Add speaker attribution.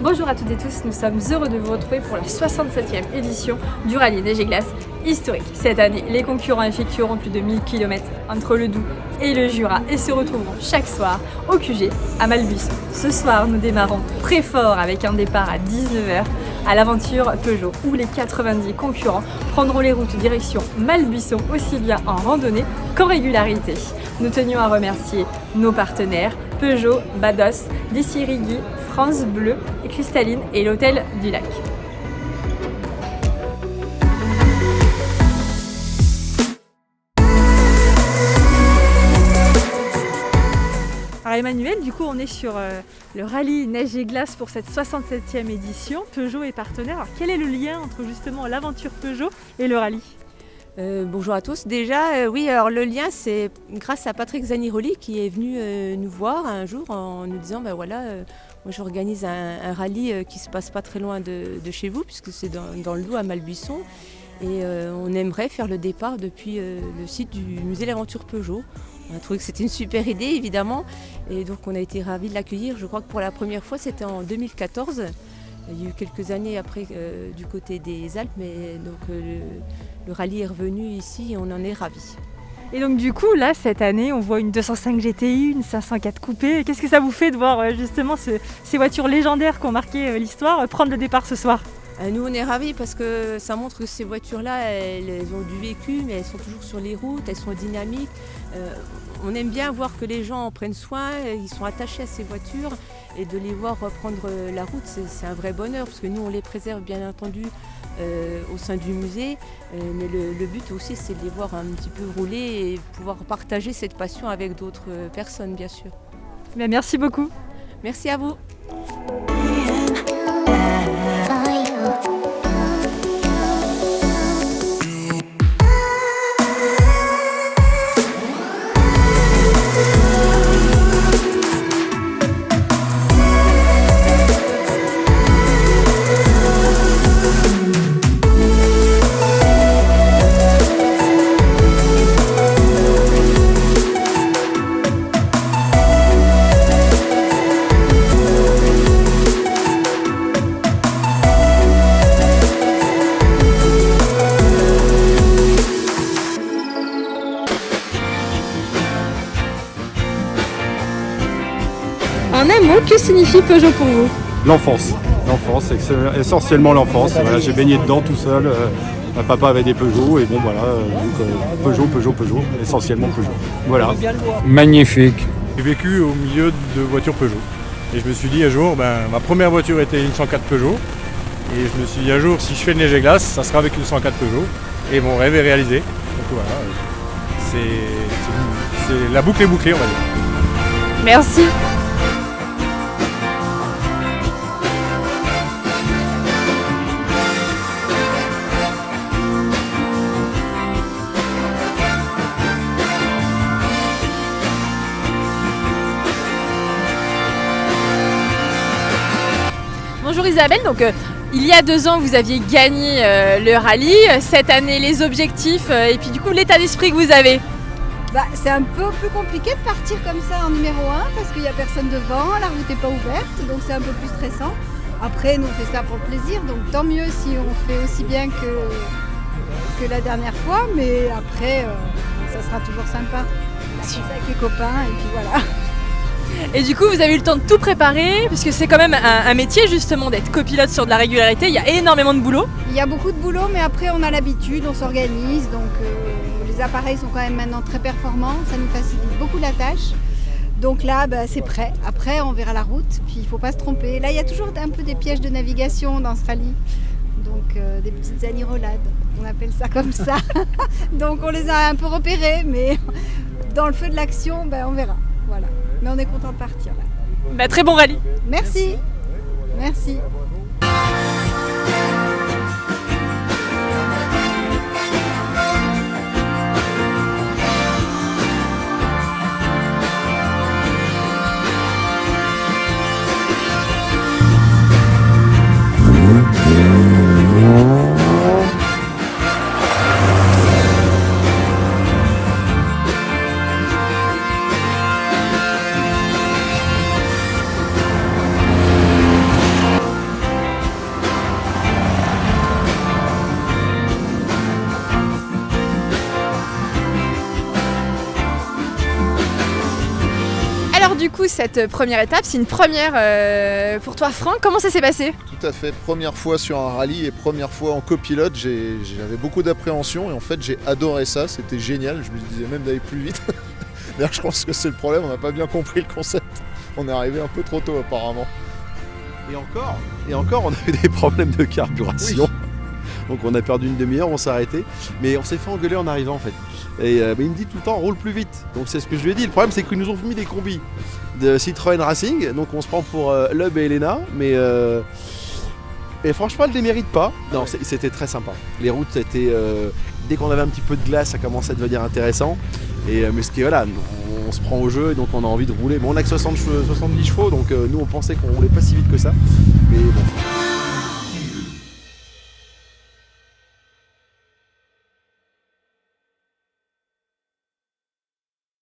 Speaker 1: Bonjour à toutes et tous, nous sommes heureux de vous retrouver pour la 67e édition du rallye Neige et Glace historique. Cette année, les concurrents effectueront plus de 1000 km entre le Doubs et le Jura et se retrouveront chaque soir au QG à Malbuisson. Ce soir, nous démarrons très fort avec un départ à 19h à l'aventure Peugeot où les 90 concurrents prendront les routes direction Malbuisson aussi bien en randonnée qu'en régularité. Nous tenions à remercier nos partenaires Peugeot, Bados, Desirigui, France Bleu et Cristalline et l'Hôtel du Lac. Alors Emmanuel, du coup on est sur le rallye Neige et Glace pour cette 67e édition. Peugeot est partenaire. Alors quel est le lien entre justement l'aventure Peugeot et le rallye ?
Speaker 2: Bonjour à tous. Déjà, oui, alors le lien, c'est grâce à Patrick Zaniroli qui est venu nous voir un jour en nous disant, moi j'organise un rallye qui se passe pas très loin de chez vous, puisque c'est dans le Doubs à Malbuisson. Et on aimerait faire le départ depuis le site du musée de l'aventure Peugeot. On a trouvé que c'était une super idée, évidemment. Et donc on a été ravis de l'accueillir. Je crois que pour la première fois, c'était en 2014. Il y a eu quelques années après du côté des Alpes, mais donc le rallye est revenu ici et on en est ravis.
Speaker 1: Et donc du coup, là, cette année, on voit une 205 GTI, une 504 coupé. Qu'est-ce que ça vous fait de voir justement ces voitures légendaires qui ont marqué l'histoire prendre le départ ce soir ?
Speaker 2: Nous, on est ravis parce que ça montre que ces voitures-là, elles ont du vécu, mais elles sont toujours sur les routes, elles sont dynamiques. On aime bien voir que les gens en prennent soin, ils sont attachés à ces voitures et de les voir reprendre la route, c'est un vrai bonheur parce que nous, on les préserve bien entendu au sein du musée, mais le but aussi, c'est de les voir un petit peu rouler et pouvoir partager cette passion avec d'autres personnes, bien sûr.
Speaker 1: Bien, merci beaucoup.
Speaker 2: Merci à vous.
Speaker 1: En un mot, que signifie Peugeot pour vous ?
Speaker 3: L'enfance, c'est essentiellement l'enfance. Voilà, j'ai baigné dedans tout seul. Ma papa avait des Peugeot et bon voilà, Peugeot, essentiellement Peugeot. Voilà.
Speaker 4: Magnifique. J'ai vécu au milieu de voitures Peugeot. Et je me suis dit un jour, ma première voiture était une 104 Peugeot. Et je me suis dit un jour, si je fais le Neige et Glace, ça sera avec une 104 Peugeot. Et mon rêve est réalisé. Donc voilà, c'est la boucle est bouclée, on va dire.
Speaker 1: Merci. Bonjour Isabelle, donc il y a 2 ans vous aviez gagné le rallye, cette année les objectifs et puis du coup l'état d'esprit que vous avez.
Speaker 5: C'est un peu plus compliqué de partir comme ça en numéro 1 parce qu'il n'y a personne devant, la route n'est pas ouverte, donc c'est un peu plus stressant. Après nous on fait ça pour le plaisir, donc tant mieux si on fait aussi bien que la dernière fois, mais après ça sera toujours sympa. Avec les copains et puis voilà.
Speaker 1: Et du coup, vous avez eu le temps de tout préparer, puisque c'est quand même un métier justement d'être copilote sur de la régularité. Il y a énormément de boulot.
Speaker 5: Il y a beaucoup de boulot, mais après on a l'habitude, on s'organise. Donc les appareils sont quand même maintenant très performants, ça nous facilite beaucoup la tâche. Donc là, c'est prêt. Après, on verra la route, puis il ne faut pas se tromper. Là, il y a toujours un peu des pièges de navigation dans ce rallye. Donc des petites anirolades, on appelle ça comme ça. Donc on les a un peu repérés, mais dans le feu de l'action, on verra. Voilà. Mais on est content de partir là.
Speaker 1: Très bon rallye.
Speaker 5: Merci. Merci.
Speaker 1: coup, cette première étape, c'est une première pour toi, Franck. Comment ça s'est passé?
Speaker 6: Tout à fait, première fois sur un rallye et première fois en copilote, j'avais beaucoup d'appréhension et en fait j'ai adoré ça, c'était génial, je me disais même d'aller plus vite. D'ailleurs je pense que c'est le problème, on n'a pas bien compris le concept, on est arrivé un peu trop tôt apparemment.
Speaker 7: Et encore, on a eu des problèmes de carburation.
Speaker 6: Oui.
Speaker 7: Donc on a perdu une demi-heure, on s'est arrêté. Mais on s'est fait engueuler en arrivant en fait. Et il me dit tout le temps, roule plus vite. Donc c'est ce que je lui ai dit. Le problème c'est qu'ils nous ont mis des combis de Citroën Racing. Donc on se prend pour Lub et Elena. Et franchement, elle ne les mérite pas. Non, c'était très sympa. Les routes étaient... dès qu'on avait un petit peu de glace, ça commençait à devenir intéressant. Mais ce qui est voilà, on se prend au jeu et donc on a envie de rouler. Bon, on a que 70 chevaux, donc nous on pensait qu'on roulait pas si vite que ça. Mais bon.